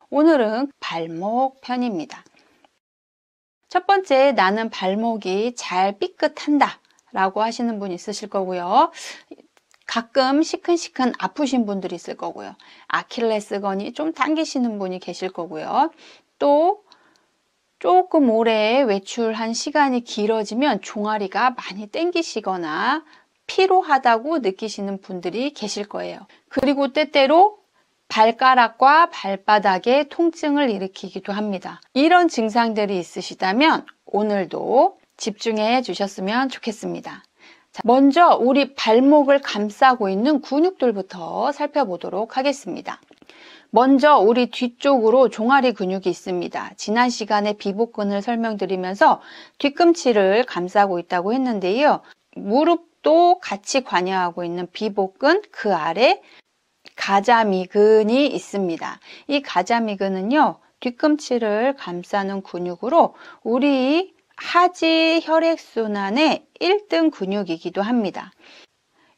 오늘은 발목 편입니다. 첫 번째, 나는 발목이 잘 삐끗한다 라고 하시는 분 있으실 거고요. 가끔 시큰시큰 아프신 분들이 있을 거고요. 아킬레스건이 좀 당기시는 분이 계실 거고요. 또 조금 오래 외출한 시간이 길어지면 종아리가 많이 당기시거나 피로하다고 느끼시는 분들이 계실 거예요. 그리고 때때로 발가락과 발바닥에 통증을 일으키기도 합니다. 이런 증상들이 있으시다면 오늘도 집중해 주셨으면 좋겠습니다. 자, 먼저 우리 발목을 감싸고 있는 근육들부터 살펴보도록 하겠습니다. 먼저 우리 뒤쪽으로 종아리 근육이 있습니다. 지난 시간에 비복근을 설명드리면서 뒤꿈치를 감싸고 있다고 했는데요. 무릎도 같이 관여하고 있는 비복근, 그 아래 가자미근이 있습니다. 이 가자미근은요, 뒤꿈치를 감싸는 근육으로 우리 하지 혈액순환의 1등 근육이기도 합니다.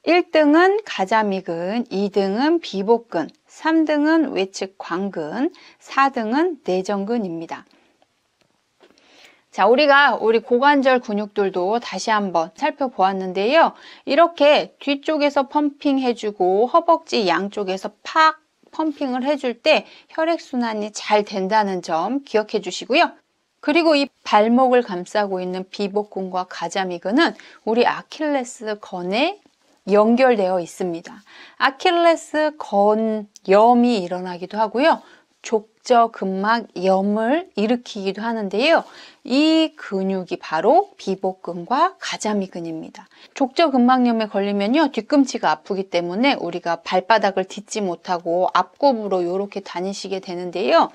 1등은 가자미근, 2등은 비복근, 3등은 외측 광근, 4등은 내전근입니다. 자, 우리가 우리 고관절 근육들도 다시 한번 살펴보았는데요. 이렇게 뒤쪽에서 펌핑 해주고 허벅지 양쪽에서 팍 펌핑을 해줄 때 혈액순환이 잘 된다는 점 기억해 주시고요. 그리고 이 발목을 감싸고 있는 비복근과 가자미근은 우리 아킬레스건에 연결되어 있습니다. 아킬레스건염이 일어나기도 하고요. 족저근막염을 일으키기도 하는데요. 이 근육이 바로 비복근과 가자미근입니다. 족저근막염에 걸리면요, 뒤꿈치가 아프기 때문에 우리가 발바닥을 딛지 못하고 앞굽으로 이렇게 다니시게 되는데요.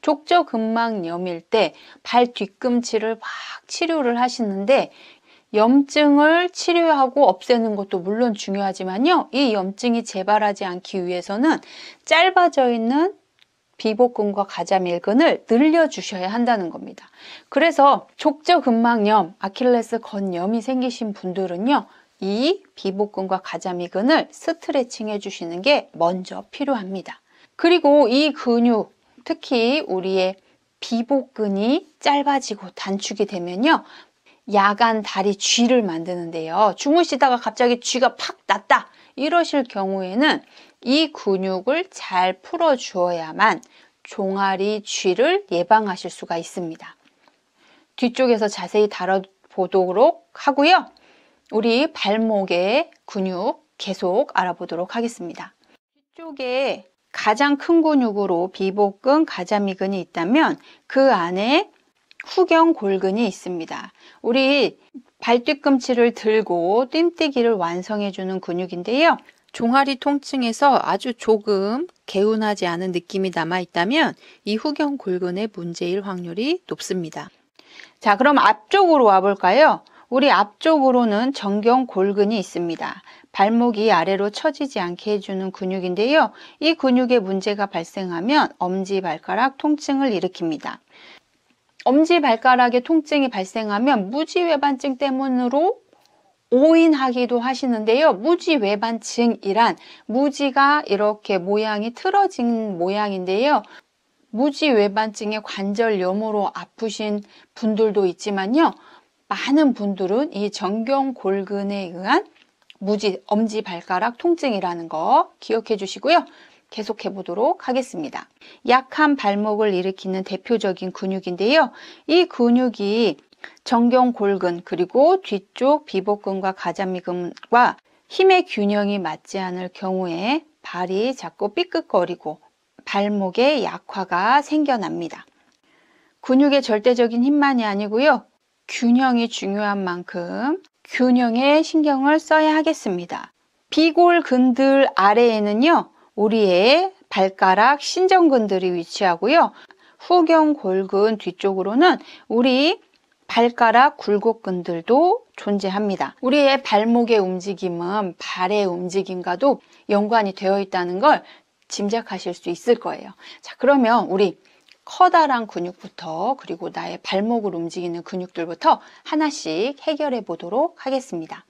족저근막염일 때 발 뒤꿈치를 막 치료를 하시는데 염증을 치료하고 없애는 것도 물론 중요하지만요. 이 염증이 재발하지 않기 위해서는 짧아져 있는 비복근과 가자미근을 늘려주셔야 한다는 겁니다. 그래서 족저근막염, 아킬레스건염이 생기신 분들은요. 이 비복근과 가자미근을 스트레칭 해주시는 게 먼저 필요합니다. 그리고 이 근육, 특히 우리의 비복근이 짧아지고 단축이 되면요. 야간 다리 쥐를 만드는데요. 주무시다가 갑자기 쥐가 팍 났다. 이러실 경우에는 이 근육을 잘 풀어주어야만 종아리 쥐를 예방하실 수가 있습니다. 뒤쪽에서 자세히 다뤄보도록 하고요. 우리 발목의 근육 계속 알아보도록 하겠습니다. 뒤쪽에 가장 큰 근육으로 비복근, 가자미근이 있다면 그 안에 후경골근이 있습니다. 우리 발뒤꿈치를 들고 뜀뛰기를 완성해주는 근육인데요. 종아리 통증에서 아주 조금 개운하지 않은 느낌이 남아있다면 이 후경골근의 문제일 확률이 높습니다. 자, 그럼 앞쪽으로 와볼까요? 우리 앞쪽으로는 정경골근이 있습니다. 발목이 아래로 처지지 않게 해주는 근육인데요. 이 근육에 문제가 발생하면 엄지발가락 통증을 일으킵니다. 엄지발가락에 통증이 발생하면 무지외반증 때문으로 오인하기도 하시는데요. 무지외반증이란 무지가 이렇게 모양이 틀어진 모양인데요. 무지외반증의 관절염으로 아프신 분들도 있지만요. 많은 분들은 이 정경골근에 의한 엄지발가락 통증이라는 거 기억해 주시고요. 계속해 보도록 하겠습니다. 약한 발목을 일으키는 대표적인 근육인데요. 이 근육이 정경골근 그리고 뒤쪽 비복근과 가자미근과 힘의 균형이 맞지 않을 경우에 발이 자꾸 삐끗거리고 발목에 약화가 생겨납니다. 근육의 절대적인 힘만이 아니고요. 균형이 중요한 만큼 균형에 신경을 써야 하겠습니다. 비골근들 아래에는요. 우리의 발가락 신전근들이 위치하고요. 후경골근 뒤쪽으로는 우리 발가락 굴곡근들도 존재합니다. 우리의 발목의 움직임은 발의 움직임과도 연관이 되어 있다는 걸 짐작하실 수 있을 거예요. 자, 그러면 우리 커다란 근육부터 그리고 나의 발목을 움직이는 근육들부터 하나씩 해결해 보도록 하겠습니다.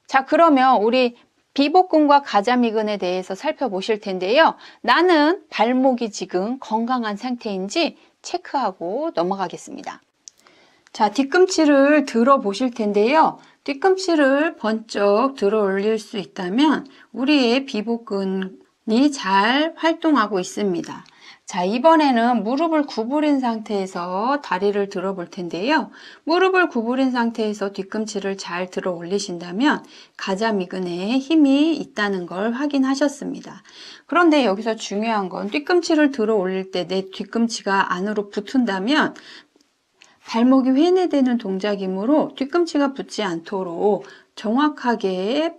자, 그러면 우리 비복근과 가자미근에 대해서 살펴보실 텐데요. 나는 발목이 지금 건강한 상태인지 체크하고 넘어가겠습니다. 자, 뒤꿈치를 들어 보실 텐데요. 뒤꿈치를 번쩍 들어 올릴 수 있다면 우리의 비복근이 잘 활동하고 있습니다. 자, 이번에는 무릎을 구부린 상태에서 다리를 들어 볼 텐데요. 무릎을 구부린 상태에서 뒤꿈치를 잘 들어 올리신다면 가자미근에 힘이 있다는 걸 확인하셨습니다. 그런데 여기서 중요한 건 뒤꿈치를 들어 올릴 때 내 뒤꿈치가 안으로 붙은다면 발목이 회내되는 동작이므로 뒤꿈치가 붙지 않도록 정확하게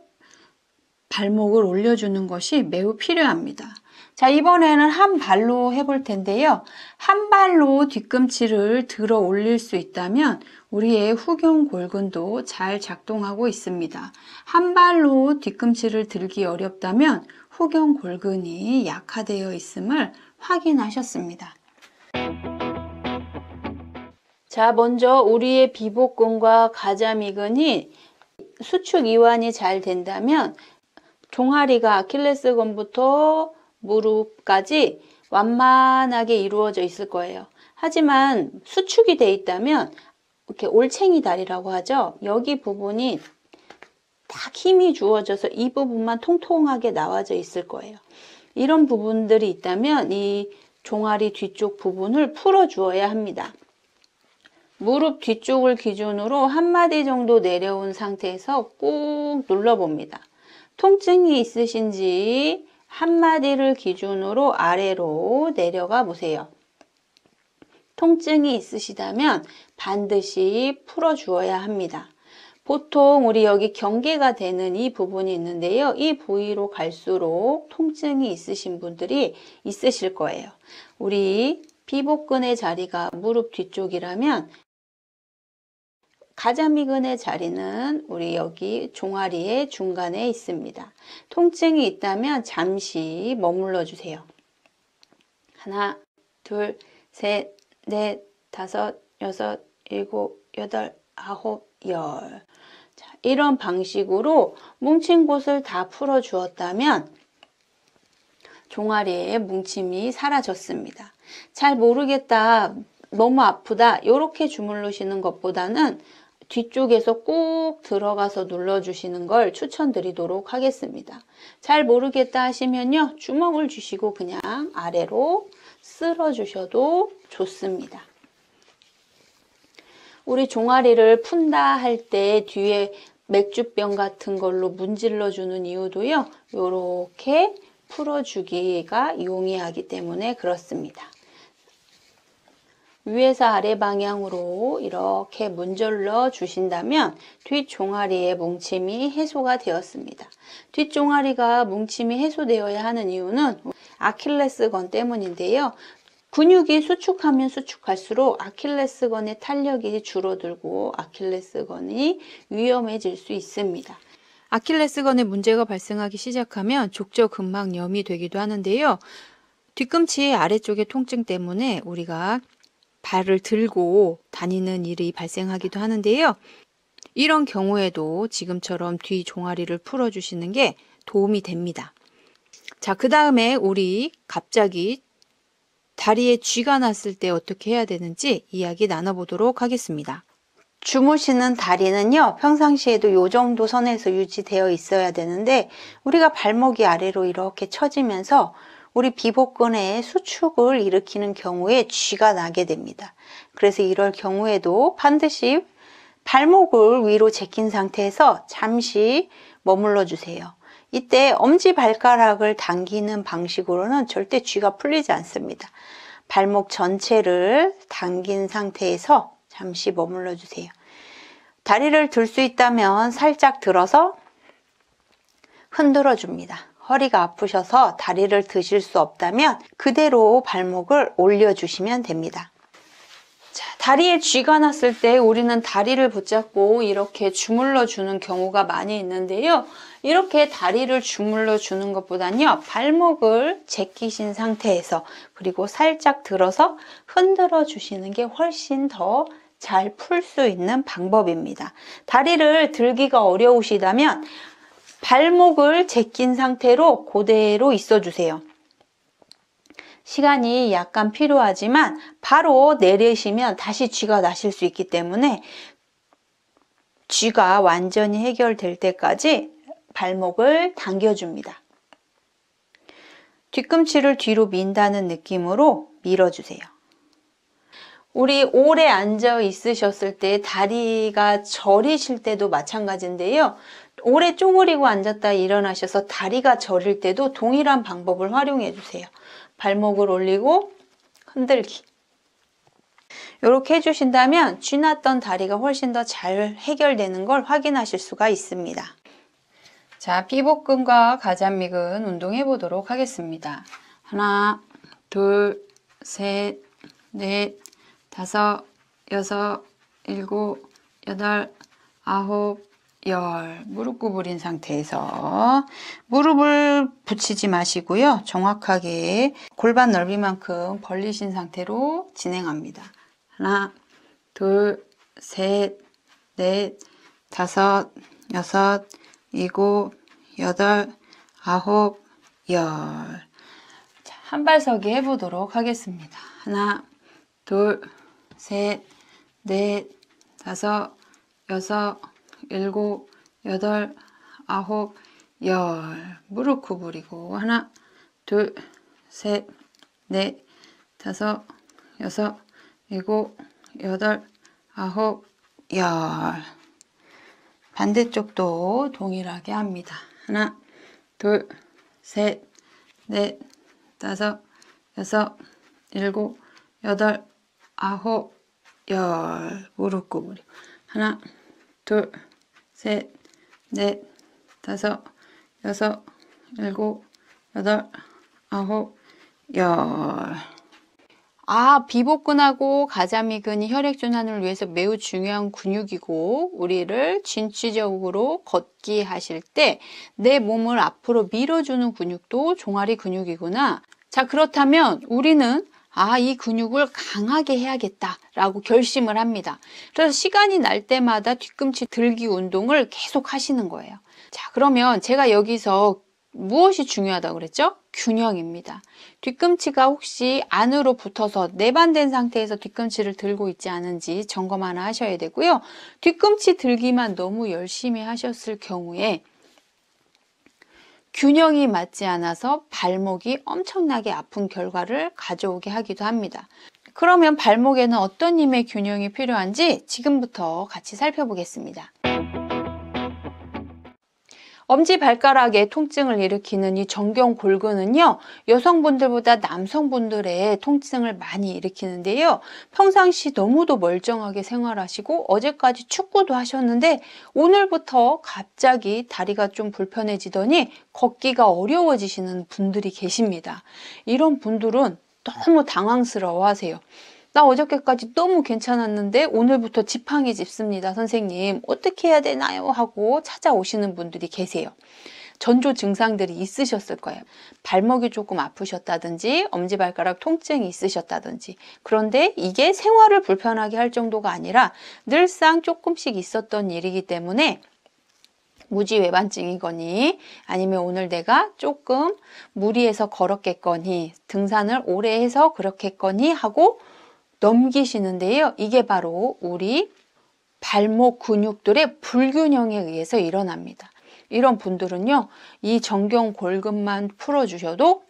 발목을 올려주는 것이 매우 필요합니다. 자, 이번에는 한 발로 해볼 텐데요. 한 발로 뒤꿈치를 들어 올릴 수 있다면 우리의 후경골근도 잘 작동하고 있습니다. 한 발로 뒤꿈치를 들기 어렵다면 후경골근이 약화되어 있음을 확인하셨습니다. 자, 먼저 우리의 비복근과 가자미근이 수축 이완이 잘 된다면 종아리가 아킬레스건부터 무릎까지 완만하게 이루어져 있을 거예요. 하지만 수축이 돼 있다면 이렇게 올챙이 다리라고 하죠. 여기 부분이 딱 힘이 주어져서 이 부분만 통통하게 나와져 있을 거예요. 이런 부분들이 있다면 이 종아리 뒤쪽 부분을 풀어 주어야 합니다. 무릎 뒤쪽을 기준으로 한 마디 정도 내려온 상태에서 꾹 눌러봅니다. 통증이 있으신지 한 마디를 기준으로 아래로 내려가 보세요. 통증이 있으시다면 반드시 풀어주어야 합니다. 보통 우리 여기 경계가 되는 이 부분이 있는데요. 이 부위로 갈수록 통증이 있으신 분들이 있으실 거예요. 우리 비복근의 자리가 무릎 뒤쪽이라면 가자미근의 자리는 우리 여기 종아리의 중간에 있습니다. 통증이 있다면 잠시 머물러 주세요. 하나, 둘, 셋, 넷, 다섯, 여섯, 일곱, 여덟, 아홉, 열. 자, 이런 방식으로 뭉친 곳을 다 풀어 주었다면 종아리의 뭉침이 사라졌습니다. 잘 모르겠다, 너무 아프다, 이렇게 주물르시는 것보다는 뒤쪽에서 꾹 들어가서 눌러주시는 걸 추천드리도록 하겠습니다. 잘 모르겠다 하시면요, 주먹을 주시고 그냥 아래로 쓸어주셔도 좋습니다. 우리 종아리를 푼다 할 때 뒤에 맥주병 같은 걸로 문질러 주는 이유도요, 이렇게 풀어주기가 용이하기 때문에 그렇습니다. 위에서 아래 방향으로 이렇게 문질러 주신다면 뒷종아리의 뭉침이 해소가 되었습니다. 뒷종아리가 뭉침이 해소되어야 하는 이유는 아킬레스건 때문인데요. 근육이 수축하면 수축할수록 아킬레스건의 탄력이 줄어들고 아킬레스건이 위험해질 수 있습니다. 아킬레스건에 문제가 발생하기 시작하면 족저근막염이 되기도 하는데요. 뒤꿈치 아래쪽의 통증 때문에 우리가 발을 들고 다니는 일이 발생하기도 하는데요. 이런 경우에도 지금처럼 뒤 종아리를 풀어주시는 게 도움이 됩니다. 자, 그 다음에 우리 갑자기 다리에 쥐가 났을 때 어떻게 해야 되는지 이야기 나눠보도록 하겠습니다. 주무시는 다리는요, 평상시에도 이 정도 선에서 유지되어 있어야 되는데 우리가 발목이 아래로 이렇게 처지면서 우리 비복근에 수축을 일으키는 경우에 쥐가 나게 됩니다. 그래서 이럴 경우에도 반드시 발목을 위로 제낀 상태에서 잠시 머물러 주세요. 이때 엄지발가락을 당기는 방식으로는 절대 쥐가 풀리지 않습니다. 발목 전체를 당긴 상태에서 잠시 머물러 주세요. 다리를 들 수 있다면 살짝 들어서 흔들어 줍니다. 허리가 아프셔서 다리를 드실 수 없다면 그대로 발목을 올려주시면 됩니다. 자, 다리에 쥐가 났을 때 우리는 다리를 붙잡고 이렇게 주물러 주는 경우가 많이 있는데요. 이렇게 다리를 주물러 주는 것보다는요, 발목을 제끼신 상태에서 그리고 살짝 들어서 흔들어 주시는 게 훨씬 더 잘 풀 수 있는 방법입니다. 다리를 들기가 어려우시다면 발목을 제낀 상태로 그대로 있어주세요. 시간이 약간 필요하지만 바로 내리시면 다시 쥐가 나실 수 있기 때문에 쥐가 완전히 해결될 때까지 발목을 당겨줍니다. 뒤꿈치를 뒤로 민다는 느낌으로 밀어주세요. 우리 오래 앉아 있으셨을 때 다리가 저리실 때도 마찬가지인데요. 오래 쪼그리고 앉았다 일어나셔서 다리가 저릴 때도 동일한 방법을 활용해 주세요. 발목을 올리고 흔들기. 이렇게 해주신다면 쥐났던 다리가 훨씬 더 잘 해결되는 걸 확인하실 수가 있습니다. 자, 피복근과 가자미근 운동해 보도록 하겠습니다. 하나, 둘, 셋, 넷, 다섯, 여섯, 일곱, 여덟, 아홉, 열. 무릎 구부린 상태에서 무릎을 붙이지 마시고요. 정확하게 골반 넓이만큼 벌리신 상태로 진행합니다. 하나, 둘, 셋, 넷, 다섯, 여섯, 일곱, 여덟, 아홉, 열. 자, 한발서기 해보도록 하겠습니다. 하나, 둘, 셋, 넷, 다섯, 여섯, 일곱, 여덟, 아홉, 열. 무릎 구부리고 하나, 둘, 셋, 넷, 다섯, 여섯, 일곱, 여덟, 아홉, 열. 반대쪽도 동일하게 합니다. 하나, 둘, 셋, 넷, 다섯, 여섯, 일곱, 여덟, 아홉, 열. 무릎 구부리고 하나, 둘, 셋, 넷, 다섯, 여섯, 일곱, 여덟, 아홉, 열. 비복근하고 가자미근이 혈액순환을 위해서 매우 중요한 근육이고 우리를 진취적으로 걷기 하실 때 내 몸을 앞으로 밀어주는 근육도 종아리 근육이구나. 자, 그렇다면 우리는 이 근육을 강하게 해야겠다라고 결심을 합니다. 그래서 시간이 날 때마다 뒤꿈치 들기 운동을 계속 하시는 거예요. 자, 그러면 제가 여기서 무엇이 중요하다고 그랬죠? 균형입니다. 뒤꿈치가 혹시 안으로 붙어서 내반된 상태에서 뒤꿈치를 들고 있지 않은지 점검 하나 하셔야 되고요. 뒤꿈치 들기만 너무 열심히 하셨을 경우에 균형이 맞지 않아서 발목이 엄청나게 아픈 결과를 가져오게 하기도 합니다. 그러면 발목에는 어떤 힘의 균형이 필요한지 지금부터 같이 살펴보겠습니다. 엄지발가락에 통증을 일으키는 이 정경골근은요, 여성분들보다 남성분들의 통증을 많이 일으키는데요. 평상시 너무도 멀쩡하게 생활하시고 어제까지 축구도 하셨는데 오늘부터 갑자기 다리가 좀 불편해지더니 걷기가 어려워지시는 분들이 계십니다. 이런 분들은 너무 당황스러워 하세요. 나 어저께까지 너무 괜찮았는데 오늘부터 지팡이 짚습니다, 선생님. 어떻게 해야 되나요? 하고 찾아오시는 분들이 계세요. 전조 증상들이 있으셨을 거예요. 발목이 조금 아프셨다든지 엄지발가락 통증이 있으셨다든지. 그런데 이게 생활을 불편하게 할 정도가 아니라 늘상 조금씩 있었던 일이기 때문에 무지외반증이거니 아니면 오늘 내가 조금 무리해서 걸었겠거니 등산을 오래 해서 그렇겠거니 하고 넘기시는데요. 이게 바로 우리 발목 근육들의 불균형에 의해서 일어납니다. 이런 분들은요, 이 정경골근만 풀어주셔도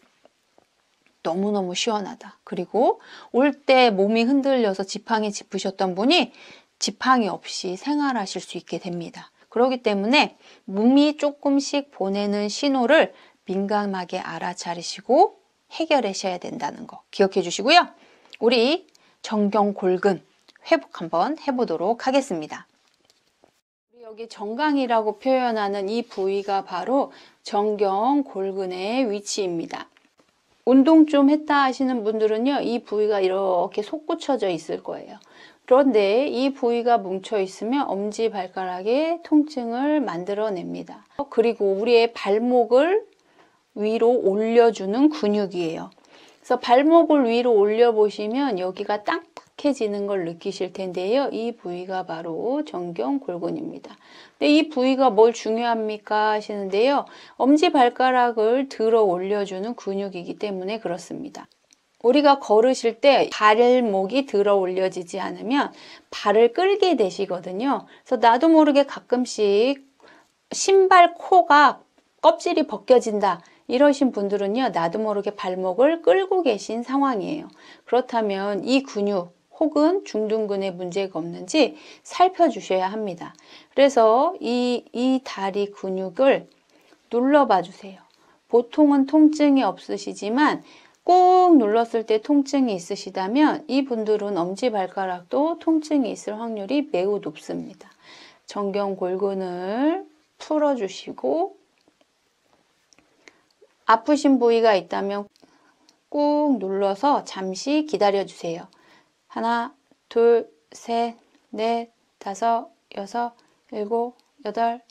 너무너무 시원하다. 그리고 올 때 몸이 흔들려서 지팡이 짚으셨던 분이 지팡이 없이 생활하실 수 있게 됩니다. 그렇기 때문에 몸이 조금씩 보내는 신호를 민감하게 알아차리시고 해결하셔야 된다는 거 기억해 주시고요. 우리 정경골근 회복 한번 해보도록 하겠습니다. 여기 정강이라고 표현하는 이 부위가 바로 정경골근의 위치입니다. 운동 좀 했다 하시는 분들은요, 이 부위가 이렇게 솟구쳐져 있을 거예요. 그런데 이 부위가 뭉쳐 있으면 엄지발가락에 통증을 만들어냅니다. 그리고 우리의 발목을 위로 올려주는 근육이에요. 그래서 발목을 위로 올려보시면 여기가 약해지는 걸 느끼실 텐데요. 이 부위가 바로 정경골근입니다. 근데 이 부위가 뭘 중요합니까 하시는데요. 엄지발가락을 들어 올려주는 근육이기 때문에 그렇습니다. 우리가 걸으실 때 발목이 들어 올려지지 않으면 발을 끌게 되시거든요. 그래서 나도 모르게 가끔씩 신발 코가 껍질이 벗겨진다. 이러신 분들은요, 나도 모르게 발목을 끌고 계신 상황이에요. 그렇다면 이 근육 혹은 중둔근에 문제가 없는지 살펴주셔야 합니다. 그래서 이 다리 근육을 눌러봐 주세요. 보통은 통증이 없으시지만 꾹 눌렀을 때 통증이 있으시다면 이분들은 엄지발가락도 통증이 있을 확률이 매우 높습니다. 정경골근을 풀어주시고 아프신 부위가 있다면 꾹 눌러서 잠시 기다려주세요. 하나, 둘, 셋, 넷, 다섯, 여섯, 일곱, 여덟,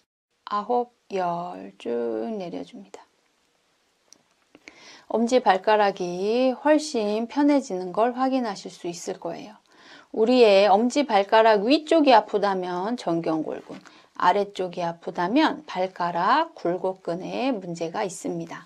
아홉, 열 쭉 내려줍니다. 엄지발가락이 훨씬 편해지는 걸 확인하실 수 있을 거예요. 우리의 엄지발가락 위쪽이 아프다면 정경골근, 아래쪽이 아프다면 발가락 굴곡근에 문제가 있습니다.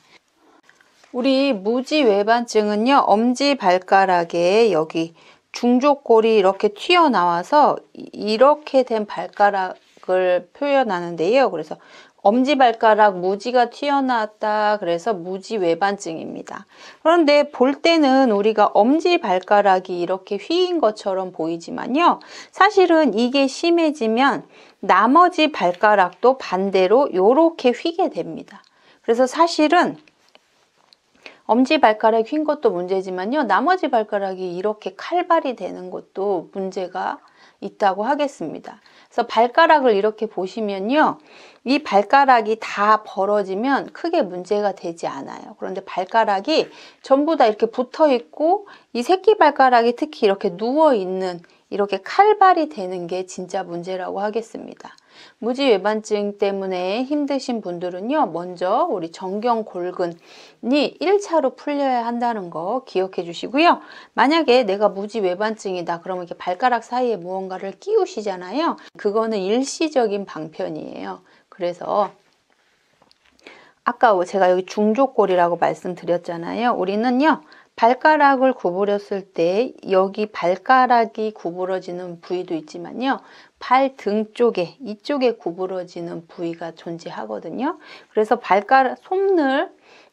우리 무지외반증은요, 엄지발가락에 여기 중족골이 이렇게 튀어나와서 이렇게 된 발가락을 표현하는데요. 그래서 엄지발가락 무지가 튀어나왔다. 그래서 무지외반증입니다. 그런데 볼 때는 우리가 엄지발가락이 이렇게 휘인 것처럼 보이지만요. 사실은 이게 심해지면 나머지 발가락도 반대로 이렇게 휘게 됩니다. 그래서 사실은 엄지발가락이 휜 것도 문제지만요. 나머지 발가락이 이렇게 칼발이 되는 것도 문제가 있다고 하겠습니다. 그래서 발가락을 이렇게 보시면요. 이 발가락이 다 벌어지면 크게 문제가 되지 않아요. 그런데 발가락이 전부 다 이렇게 붙어 있고 이 새끼발가락이 특히 이렇게 누워 있는 이렇게 칼발이 되는 게 진짜 문제라고 하겠습니다. 무지외반증 때문에 힘드신 분들은요. 먼저 우리 정경골근이 1차로 풀려야 한다는 거 기억해 주시고요. 만약에 내가 무지외반증이다 그러면 이렇게 발가락 사이에 무언가를 끼우시잖아요. 그거는 일시적인 방편이에요. 그래서 아까 제가 여기 중족골이라고 말씀드렸잖아요. 우리는요. 발가락을 구부렸을 때 여기 발가락이 구부러지는 부위도 있지만요. 발등 쪽에 이쪽에 구부러지는 부위가 존재하거든요. 그래서 발가락 손을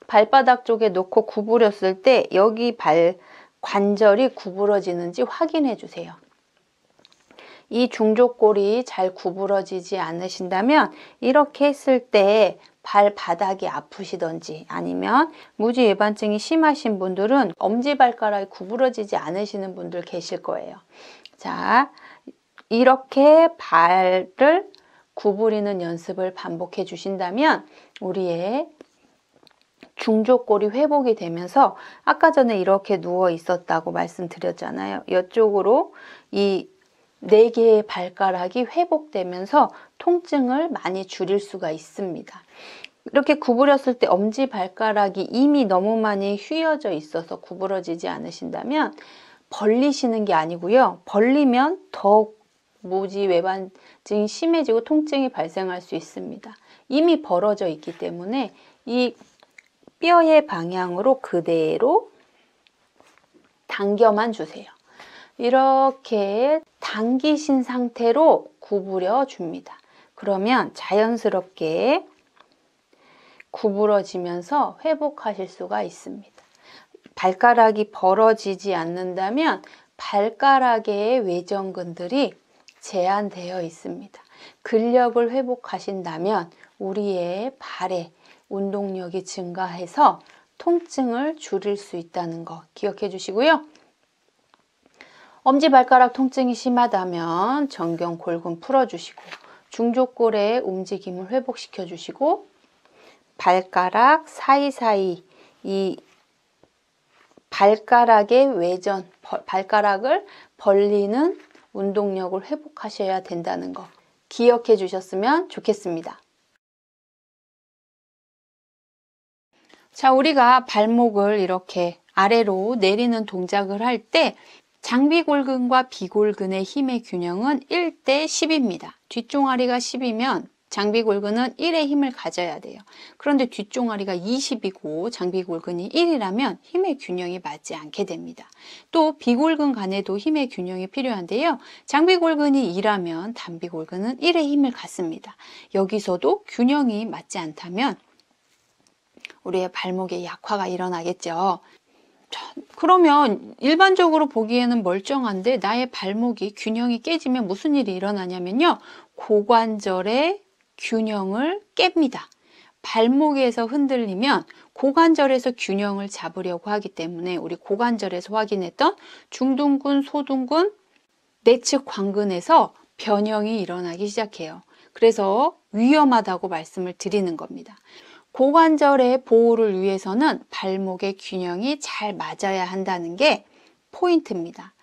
발바닥 쪽에 놓고 구부렸을 때 여기 발 관절이 구부러지는지 확인해 주세요. 이 중족골이 잘 구부러지지 않으신다면 이렇게 했을 때 발바닥이 아프시던지 아니면 무지외반증이 심하신 분들은 엄지발가락이 구부러지지 않으시는 분들 계실 거예요. 자, 이렇게 발을 구부리는 연습을 반복해 주신다면 우리의 중족골이 회복이 되면서 아까 전에 이렇게 누워 있었다고 말씀드렸잖아요. 이쪽으로 이 4개의 발가락이 회복되면서 통증을 많이 줄일 수가 있습니다. 이렇게 구부렸을 때 엄지발가락이 이미 너무 많이 휘어져 있어서 구부러지지 않으신다면 벌리시는 게 아니고요. 벌리면 더 무지외반증이 심해지고 통증이 발생할 수 있습니다. 이미 벌어져 있기 때문에 이 뼈의 방향으로 그대로 당겨만 주세요. 이렇게 당기신 상태로 구부려 줍니다. 그러면 자연스럽게 구부러지면서 회복하실 수가 있습니다. 발가락이 벌어지지 않는다면 발가락의 외전근들이 제한되어 있습니다. 근력을 회복하신다면 우리의 발의 운동력이 증가해서 통증을 줄일 수 있다는 거 기억해 주시고요. 엄지발가락 통증이 심하다면 정경골근 풀어주시고 중족골의 움직임을 회복시켜 주시고 발가락 사이사이 이 발가락의 외전, 발가락을 벌리는 운동력을 회복하셔야 된다는 거 기억해 주셨으면 좋겠습니다. 자, 우리가 발목을 이렇게 아래로 내리는 동작을 할 때 장비골근과 비골근의 힘의 균형은 1대 10입니다. 뒷종아리가 10이면 장비골근은 1의 힘을 가져야 돼요. 그런데 뒷종아리가 20이고 장비골근이 1이라면 힘의 균형이 맞지 않게 됩니다. 또 비골근 간에도 힘의 균형이 필요한데요. 장비골근이 2라면 단비골근은 1의 힘을 갖습니다. 여기서도 균형이 맞지 않다면 우리의 발목에 약화가 일어나겠죠. 그러면 일반적으로 보기에는 멀쩡한데 나의 발목이 균형이 깨지면 무슨 일이 일어나냐면요. 고관절의 균형을 깹니다. 발목에서 흔들리면 고관절에서 균형을 잡으려고 하기 때문에 우리 고관절에서 확인했던 중둔근, 소둔근, 내측 관근에서 변형이 일어나기 시작해요. 그래서 위험하다고 말씀을 드리는 겁니다. 고관절의 보호를 위해서는 발목의 균형이 잘 맞아야 한다는 게 포인트입니다.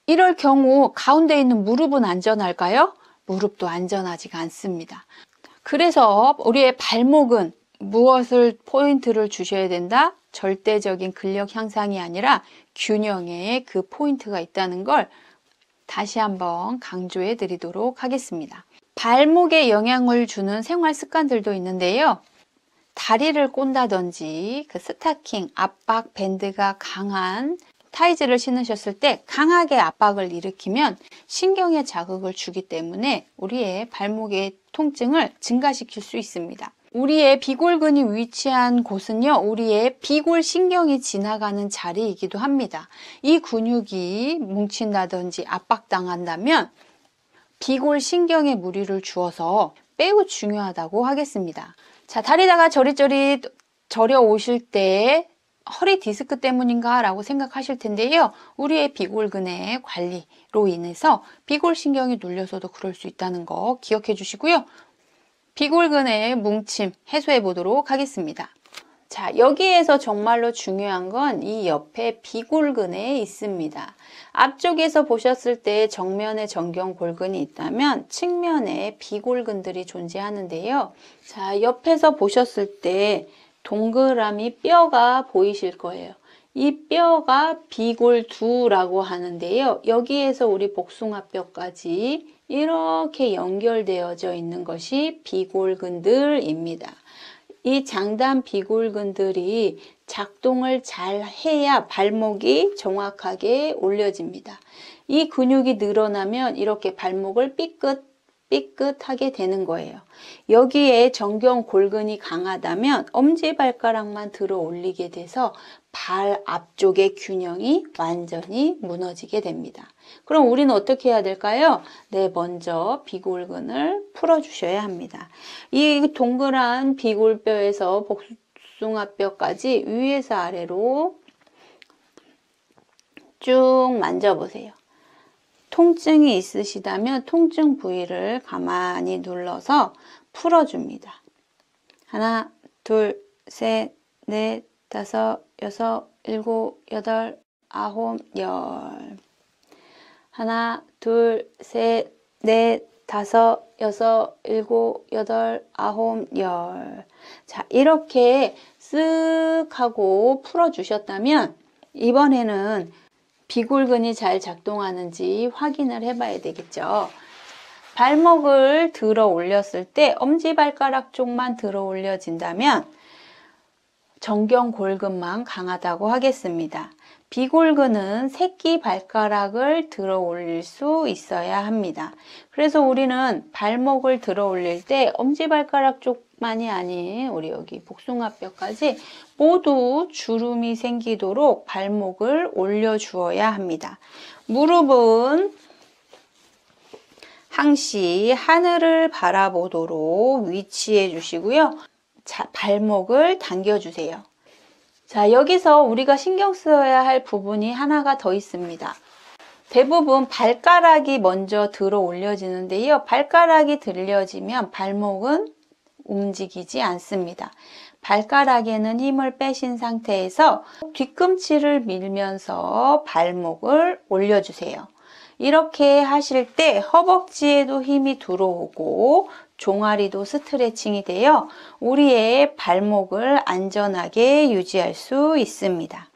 이럴 경우 가운데 있는 무릎은 안전할까요? 무릎도 안전하지가 않습니다. 그래서 우리의 발목은 무엇을 포인트를 주셔야 된다? 절대적인 근력 향상이 아니라 균형에 그 포인트가 있다는 걸 다시 한번 강조해 드리도록 하겠습니다. 발목에 영향을 주는 생활 습관들도 있는데요. 다리를 꼰다든지 그 스타킹, 압박 밴드가 강한 타이즈를 신으셨을 때 강하게 압박을 일으키면 신경에 자극을 주기 때문에 우리의 발목의 통증을 증가시킬 수 있습니다. 우리의 비골근이 위치한 곳은요, 우리의 비골신경이 지나가는 자리이기도 합니다. 이 근육이 뭉친다든지 압박당한다면 비골신경에 무리를 주어서 매우 중요하다고 하겠습니다. 자, 다리다가 저리저리 저려 오실 때 허리 디스크 때문인가 라고 생각하실 텐데요. 우리의 비골근의 관리로 인해서 비골신경이 눌려서도 그럴 수 있다는 거 기억해 주시고요. 비골근의 뭉침 해소해 보도록 하겠습니다. 자, 여기에서 정말로 중요한 건 이 옆에 비골근에 있습니다. 앞쪽에서 보셨을 때 정면에 정경골근이 있다면 측면에 비골근들이 존재하는데요. 자, 옆에서 보셨을 때 동그라미 뼈가 보이실 거예요. 이 뼈가 비골두라고 하는데요. 여기에서 우리 복숭아뼈까지 이렇게 연결되어져 있는 것이 비골근들입니다. 이 장단 비골근들이 작동을 잘 해야 발목이 정확하게 올려집니다. 이 근육이 늘어나면 이렇게 발목을 삐끗하게 되는 거예요. 여기에 정경골근이 강하다면 엄지발가락만 들어 올리게 돼서 발 앞쪽의 균형이 완전히 무너지게 됩니다. 그럼 우리는 어떻게 해야 될까요? 네, 먼저 비골근을 풀어주셔야 합니다. 이 동그란 비골뼈에서 복숭아뼈까지 위에서 아래로 쭉 만져보세요. 통증이 있으시다면 통증 부위를 가만히 눌러서 풀어줍니다. 하나, 둘, 셋, 넷, 다섯, 여섯, 일곱, 여덟, 아홉, 열. 하나, 둘, 셋, 넷, 다섯, 여섯, 일곱, 여덟, 아홉, 열. 자, 이렇게 쓱 하고 풀어주셨다면 이번에는 비골근이 잘 작동하는지 확인을 해봐야 되겠죠. 발목을 들어 올렸을 때 엄지발가락 쪽만 들어 올려진다면 정경골근만 강하다고 하겠습니다. 비골근은 새끼 발가락을 들어 올릴 수 있어야 합니다. 그래서 우리는 발목을 들어 올릴 때 엄지발가락 쪽만이 아닌 우리 여기 복숭아뼈까지 모두 주름이 생기도록 발목을 올려 주어야 합니다. 무릎은 항시 하늘을 바라보도록 위치해 주시고요. 자, 발목을 당겨주세요. 자, 여기서 우리가 신경 써야 할 부분이 하나가 더 있습니다. 대부분 발가락이 먼저 들어 올려지는데요. 발가락이 들려지면 발목은 움직이지 않습니다. 발가락에는 힘을 빼신 상태에서 뒤꿈치를 밀면서 발목을 올려주세요. 이렇게 하실 때 허벅지에도 힘이 들어오고 종아리도 스트레칭이 되어 우리의 발목을 안전하게 유지할 수 있습니다.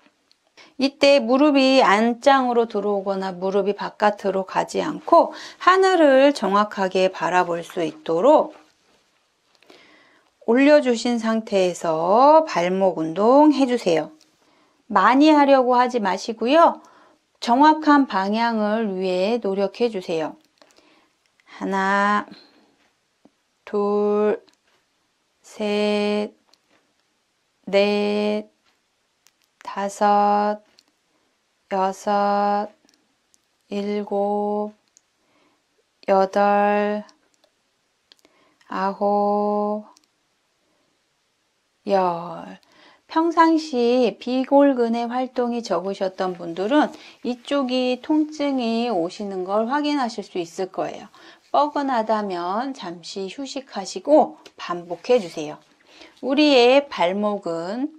이때 무릎이 안장으로 들어오거나 무릎이 바깥으로 가지 않고 하늘을 정확하게 바라볼 수 있도록 올려주신 상태에서 발목 운동 해주세요. 많이 하려고 하지 마시고요. 정확한 방향을 위해 노력해 주세요. 하나, 둘, 셋, 넷, 다섯, 여섯, 일곱, 여덟, 아홉, 열. 평상시 비골근의 활동이 적으셨던 분들은 이쪽이 통증이 오시는 걸 확인하실 수 있을 거예요. 뻐근하다면 잠시 휴식하시고 반복해 주세요. 우리의 발목은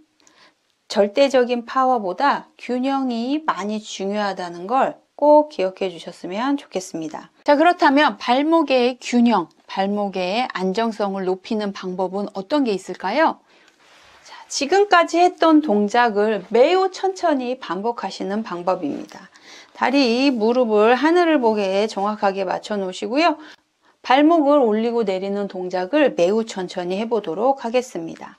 절대적인 파워보다 균형이 많이 중요하다는 걸 꼭 기억해 주셨으면 좋겠습니다. 자, 그렇다면 발목의 균형, 발목의 안정성을 높이는 방법은 어떤 게 있을까요? 지금까지 했던 동작을 매우 천천히 반복하시는 방법입니다. 다리, 무릎을 하늘을 보게 정확하게 맞춰 놓으시고요. 발목을 올리고 내리는 동작을 매우 천천히 해보도록 하겠습니다.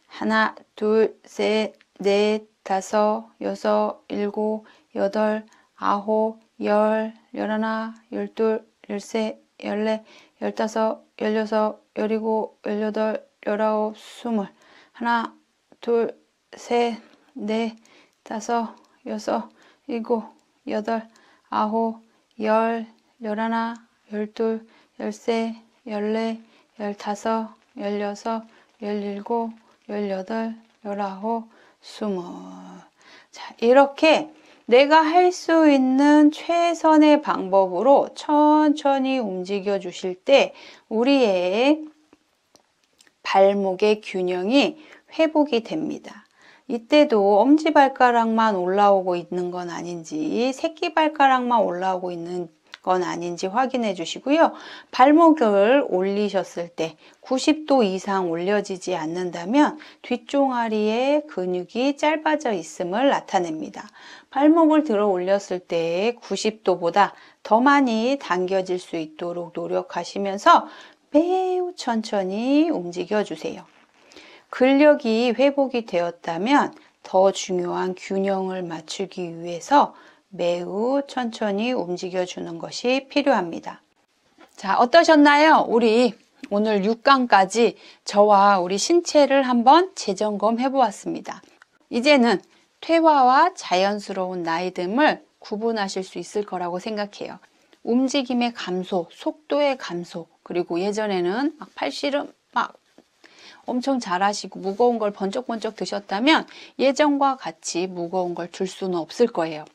하나, 둘, 셋, 넷, 다섯, 여섯, 일곱, 여덟, 아홉, 열, 열하나, 열둘, 열셋, 열넷, 열다섯, 열여섯, 열일곱, 열여덟, 열아홉, 스물. 하나, 둘, 셋, 넷, 다섯, 여섯, 일곱, 여덟, 아홉, 열, 열하나, 열둘, 열셋, 열넷, 열다섯, 열여섯, 열일곱, 열여덟, 열아홉, 스물. 자, 이렇게 내가 할 수 있는 최선의 방법으로 천천히 움직여 주실 때 우리의 발목의 균형이 회복이 됩니다. 이때도 엄지발가락만 올라오고 있는 건 아닌지 새끼발가락만 올라오고 있는 건 아닌지 확인해 주시고요. 발목을 올리셨을 때 90도 이상 올려지지 않는다면 뒷종아리의 근육이 짧아져 있음을 나타냅니다. 발목을 들어 올렸을 때 90도보다 더 많이 당겨질 수 있도록 노력하시면서 매우 천천히 움직여 주세요. 근력이 회복이 되었다면 더 중요한 균형을 맞추기 위해서 매우 천천히 움직여 주는 것이 필요합니다. 자, 어떠셨나요? 우리 오늘 6강까지 저와 우리 신체를 한번 재점검해 보았습니다. 이제는 퇴화와 자연스러운 나이듦을 구분하실 수 있을 거라고 생각해요. 움직임의 감소, 속도의 감소, 그리고 예전에는 막 팔씨름 막 엄청 잘하시고 무거운 걸 번쩍번쩍 드셨다면 예전과 같이 무거운 걸 들 수는 없을 거예요.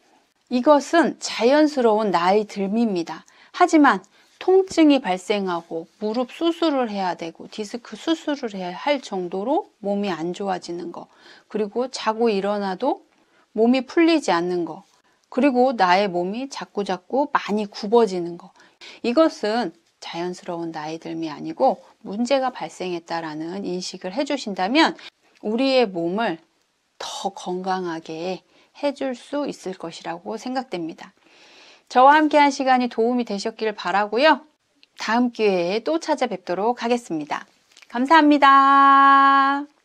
이것은 자연스러운 나이 듦입니다. 하지만 통증이 발생하고 무릎 수술을 해야 되고 디스크 수술을 해야 할 정도로 몸이 안 좋아지는 거, 그리고 자고 일어나도 몸이 풀리지 않는 거, 그리고 나의 몸이 자꾸자꾸 많이 굽어지는 거, 이것은 자연스러운 나이 듦이 아니고 문제가 발생했다라는 인식을 해주신다면 우리의 몸을 더 건강하게 해줄 수 있을 것이라고 생각됩니다. 저와 함께한 시간이 도움이 되셨길 바라고요. 다음 기회에 또 찾아뵙도록 하겠습니다. 감사합니다.